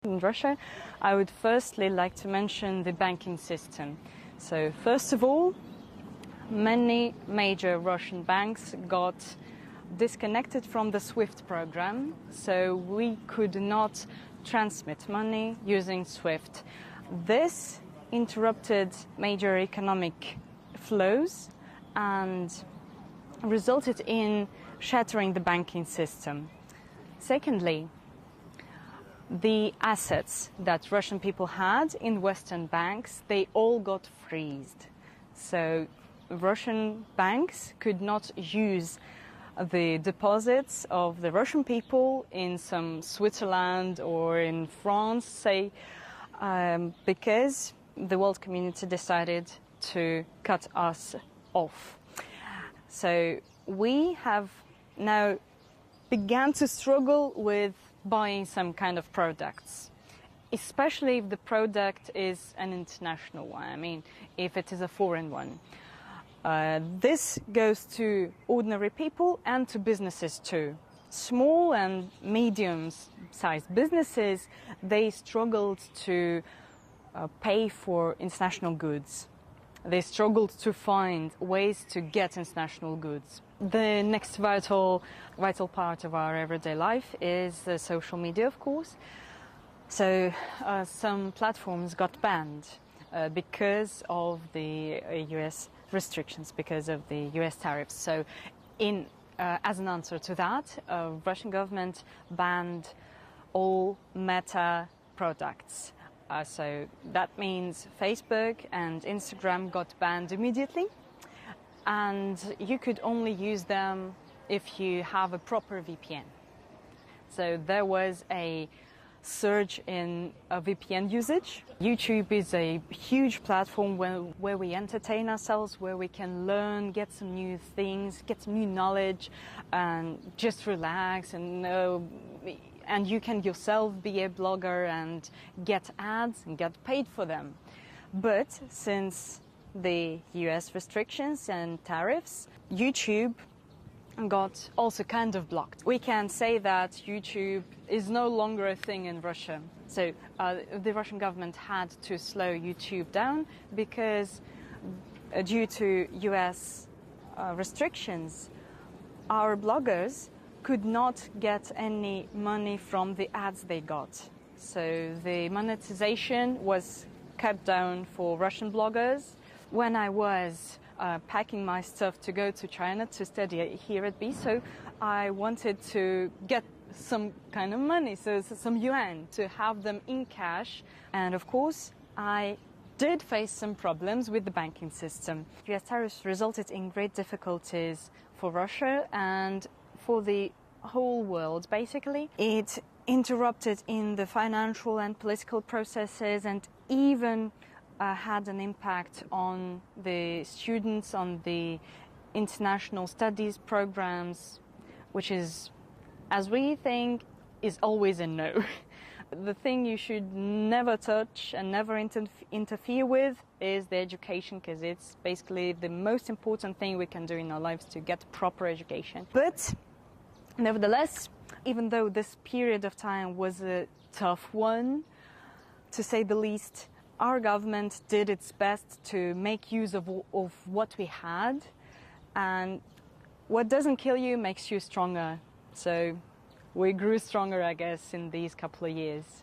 In Russia, I would firstly like to mention the banking system. So first of all, many major Russian banks got disconnected from the SWIFT program, so we could not transmit money using SWIFT. This interrupted major economic flows and resulted in shattering the banking system. Secondly, the assets that Russian people had in Western banks, they all got freezed. So Russian banks could not use the deposits of the Russian people in some Switzerland or in France, say, because the world community decided to cut us off. So we have now began to struggle with buying some kind of products, especially if the product is an international one. I mean, if it is a foreign one. This goes to ordinary people and to businesses too. Small and medium-sized businesses, they struggled to pay for international goods. They struggled to find ways to get international goods. The next vital part of our everyday life is the social media, of course. So some platforms got banned because of the US restrictions, because of the US tariffs. So as an answer to that, Russian government banned all Meta products. So that means Facebook and Instagram got banned immediately, and you could only use them if you have a proper VPN. So there was a surge in VPN usage. YouTube is a huge platform where we entertain ourselves, where we can learn, get some new things, get some new knowledge, and just relax. And you can yourself be a blogger and get ads and get paid for them. But since the US restrictions and tariffs, YouTube got also kind of blocked. We can say that YouTube is no longer a thing in Russia. So the Russian government had to slow YouTube down because due to US restrictions, our bloggers could not get any money from the ads they got. So the monetization was cut down for Russian bloggers. When I was packing my stuff to go to China to study here at BSO, I wanted to get some kind of money, so some yuan, to have them in cash. And of course, I did face some problems with the banking system. US tariffs resulted in great difficulties for Russia and for the whole world, basically. It interrupted in the financial and political processes, and even had an impact on the students, on the international studies programs, which is, as we think, is always a no. The thing you should never touch and never interfere with is the education, because it's basically the most important thing we can do in our lives, to get proper education. But nevertheless, even though this period of time was a tough one, to say the least, our government did its best to make use of what we had, and what doesn't kill you makes you stronger. So we grew stronger, I guess, in these couple of years.